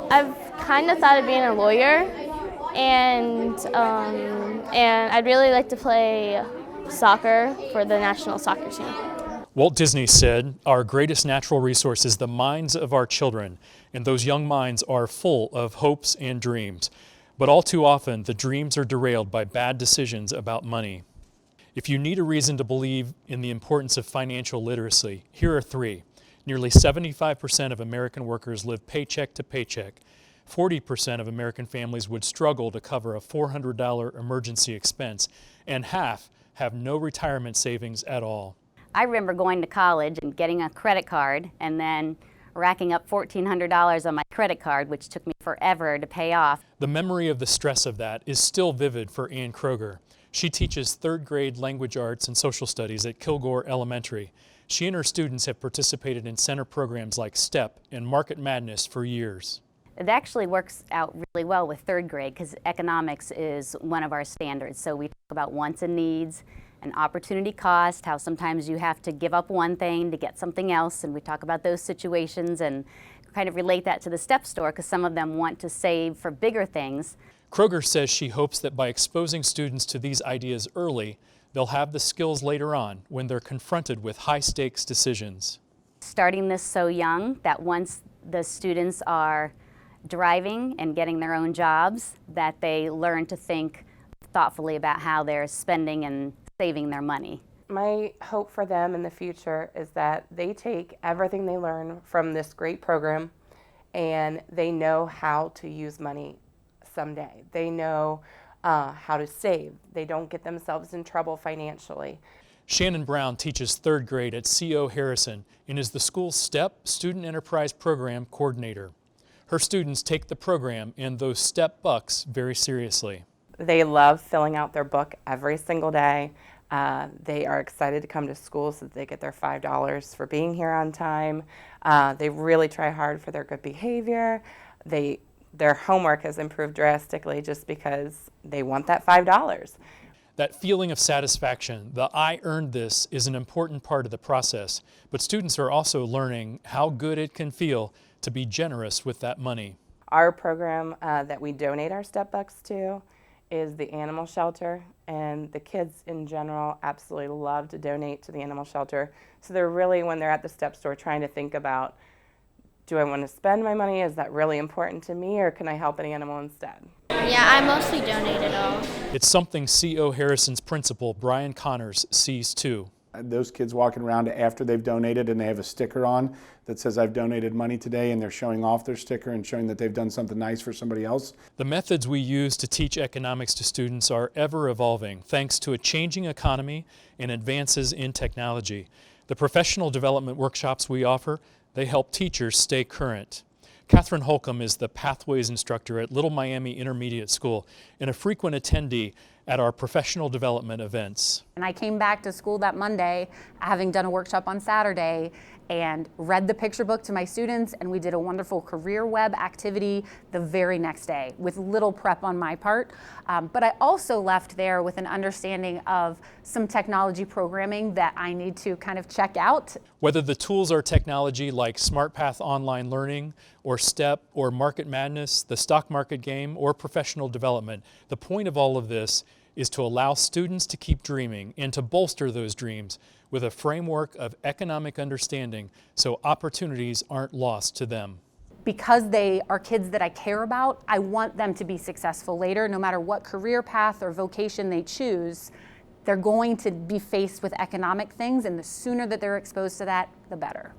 I've kind of thought of being a lawyer, and I'd really like to play soccer for the national soccer team. Walt Disney said, "Our greatest natural resource is the minds of our children, and those young minds are full of hopes and dreams. But all too often, the dreams are derailed by bad decisions about money." If you need a reason to believe in the importance of financial literacy, here are three. Nearly 75% of American workers live paycheck to paycheck. 40% of American families would struggle to cover a $400 emergency expense, and half have no retirement savings at all. I remember going to college and getting a credit card and then racking up $1,400 on my credit card, which took me forever to pay off. The memory of the stress of that is still vivid for Ann Kroger. She teaches third grade language arts and social studies at Kilgore Elementary. She and her students have participated in center programs like STEP and Market Madness for years. It actually works out really well with third grade because economics is one of our standards. So we talk about wants and needs and opportunity cost, how sometimes you have to give up one thing to get something else, and we talk about those situations and kind of relate that to the STEP store because some of them want to save for bigger things. Kroger says she hopes that by exposing students to these ideas early, they'll have the skills later on when they're confronted with high-stakes decisions. Starting this so young that once the students are driving and getting their own jobs, that they learn to think thoughtfully about how they're spending and saving their money. My hope for them in the future is that they take everything they learn from this great program and they know how to use money someday. They know how to save. They don't get themselves in trouble financially. Shannon Brown teaches third grade at C.O. Harrison and is the school's STEP Student Enterprise Program Coordinator. Her students take the program and those STEP bucks very seriously. They love filling out their book every single day. They are excited to come to school so that they get their $5 for being here on time. They really try hard for their good behavior. Their homework has improved drastically just because they want that $5. That feeling of satisfaction, the "I earned this," is an important part of the process, but students are also learning how good it can feel to be generous with that money. Our program that we donate our STEP bucks to is the animal shelter, and the kids in general absolutely love to donate to the animal shelter. So they're really, when they're at the STEP store, trying to think about, do I want to spend my money? Is that really important to me, or can I help an animal instead? Yeah, I mostly donate it all. It's something C.O. Harrison's principal, Brian Connors, sees too. Those kids walking around after they've donated and they have a sticker on that says I've donated money today, and they're showing off their sticker and showing that they've done something nice for somebody else. The methods we use to teach economics to students are ever evolving thanks to a changing economy and advances in technology. The professional development workshops we offer, they help teachers stay current. Catherine Holcomb is the Pathways instructor at Little Miami Intermediate School and a frequent attendee at our professional development events. And I came back to school that Monday, having done a workshop on Saturday, and read the picture book to my students, and we did a wonderful career web activity the very next day with little prep on my part. But I also left there with an understanding of some technology programming that I need to kind of check out. Whether the tools are technology like SmartPath Online Learning or STEP or Market Madness, the stock market game, or professional development, the point of all of this is to allow students to keep dreaming and to bolster those dreams with a framework of economic understanding so opportunities aren't lost to them. Because they are kids that I care about, I want them to be successful later. No matter what career path or vocation they choose, they're going to be faced with economic things, and the sooner that they're exposed to that, the better.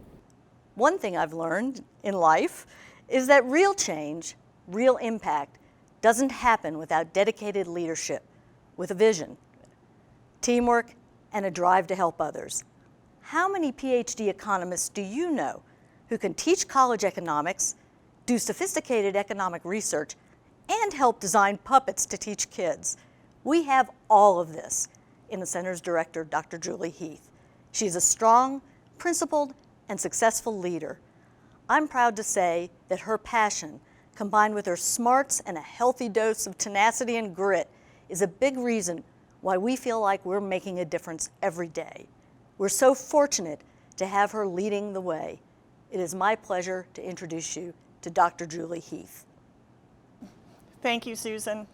One thing I've learned in life is that real change, real impact, doesn't happen without dedicated leadership with a vision, teamwork, and a drive to help others. How many PhD economists do you know who can teach college economics, do sophisticated economic research, and help design puppets to teach kids? We have all of this in the Center's director, Dr. Julie Heath. She's a strong, principled, and successful leader. I'm proud to say that her passion, combined with her smarts and a healthy dose of tenacity and grit, is a big reason why we feel like we're making a difference every day. We're so fortunate to have her leading the way. It is my pleasure to introduce you to Dr. Julie Heath. Thank you, Susan.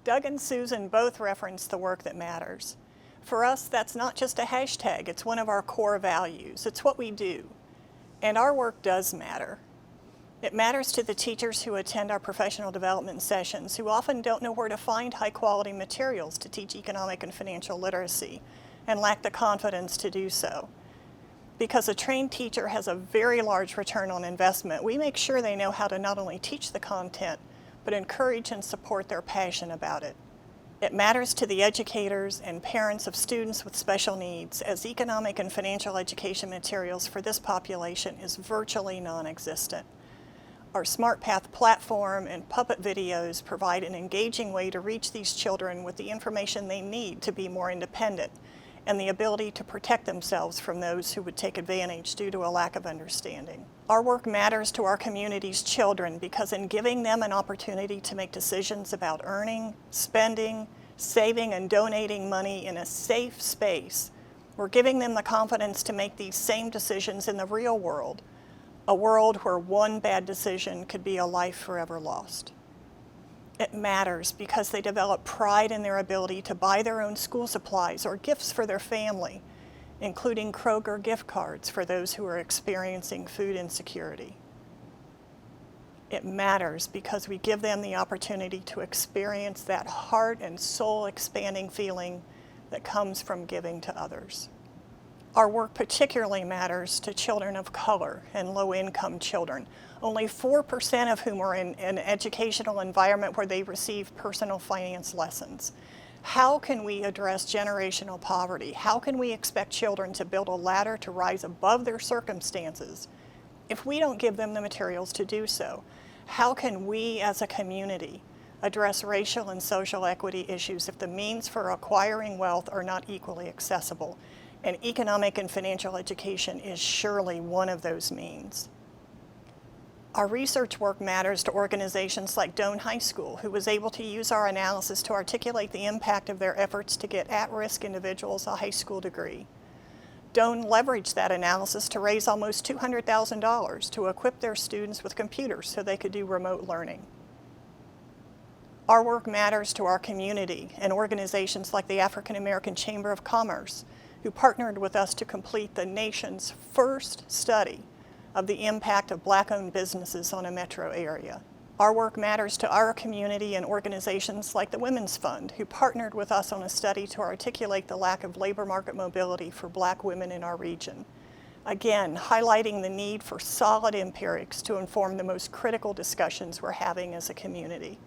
Doug and Susan both referenced the work that matters. For us, that's not just a hashtag, it's one of our core values. It's what we do. And our work does matter. It matters to the teachers who attend our professional development sessions, who often don't know where to find high-quality materials to teach economic and financial literacy, and lack the confidence to do so. Because a trained teacher has a very large return on investment, we make sure they know how to not only teach the content, but encourage and support their passion about it. It matters to the educators and parents of students with special needs, as economic and financial education materials for this population is virtually non-existent. Our SmartPath platform and puppet videos provide an engaging way to reach these children with the information they need to be more independent and the ability to protect themselves from those who would take advantage due to a lack of understanding. Our work matters to our community's children because in giving them an opportunity to make decisions about earning, spending, saving, and donating money in a safe space, we're giving them the confidence to make these same decisions in the real world, a world where one bad decision could be a life forever lost. It matters because they develop pride in their ability to buy their own school supplies or gifts for their family, including Kroger gift cards for those who are experiencing food insecurity. It matters because we give them the opportunity to experience that heart and soul expanding feeling that comes from giving to others. Our work particularly matters to children of color and low-income children, only 4% of whom are in an educational environment where they receive personal finance lessons. How can we address generational poverty? How can we expect children to build a ladder to rise above their circumstances if we don't give them the materials to do so? How can we as a community address racial and social equity issues if the means for acquiring wealth are not equally accessible? And economic and financial education is surely one of those means. Our research work matters to organizations like Doane High School, who was able to use our analysis to articulate the impact of their efforts to get at-risk individuals a high school degree. Doane leveraged that analysis to raise almost $200,000 to equip their students with computers so they could do remote learning. Our work matters to our community and organizations like the African American Chamber of Commerce, who partnered with us to complete the nation's first study of the impact of Black-owned businesses on a metro area. Our work matters to our community and organizations like the Women's Fund, who partnered with us on a study to articulate the lack of labor market mobility for Black women in our region. Again, highlighting the need for solid empirics to inform the most critical discussions we're having as a community.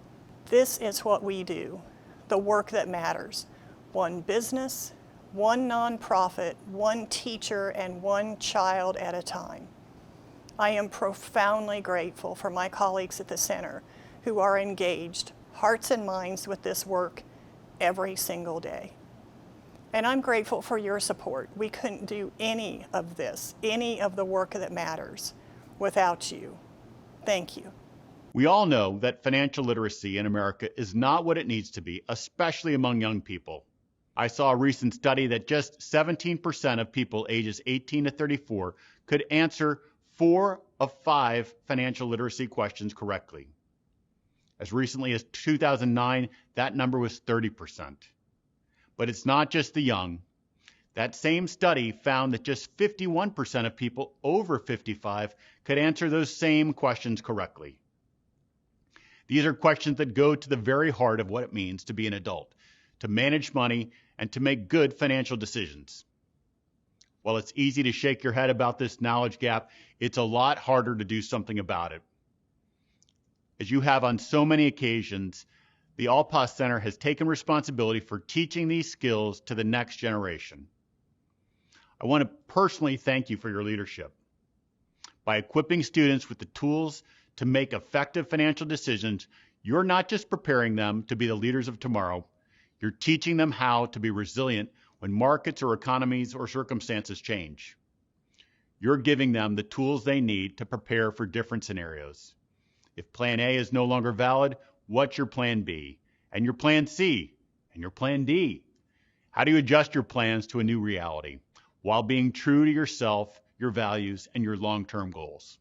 This is what we do, the work that matters. One business, one nonprofit, one teacher, and one child at a time. I am profoundly grateful for my colleagues at the center who are engaged, hearts and minds, with this work every single day. And I'm grateful for your support. We couldn't do any of this, any of the work that matters, without you. Thank you. We all know that financial literacy in America is not what it needs to be, especially among young people. I saw a recent study that just 17% of people ages 18 to 34 could answer 4 of 5 financial literacy questions correctly. As recently as 2009, that number was 30%. But it's not just the young. That same study found that just 51% of people over 55 could answer those same questions correctly. These are questions that go to the very heart of what it means to be an adult, to manage money, and to make good financial decisions. While it's easy to shake your head about this knowledge gap, it's a lot harder to do something about it. As you have on so many occasions, the Alpaugh Center has taken responsibility for teaching these skills to the next generation. I want to personally thank you for your leadership. By equipping students with the tools to make effective financial decisions, you're not just preparing them to be the leaders of tomorrow, you're teaching them how to be resilient when markets or economies or circumstances change. You're giving them the tools they need to prepare for different scenarios. If plan A is no longer valid, what's your plan B? And your plan C? And your plan D? How do you adjust your plans to a new reality while being true to yourself, your values, and your long-term goals?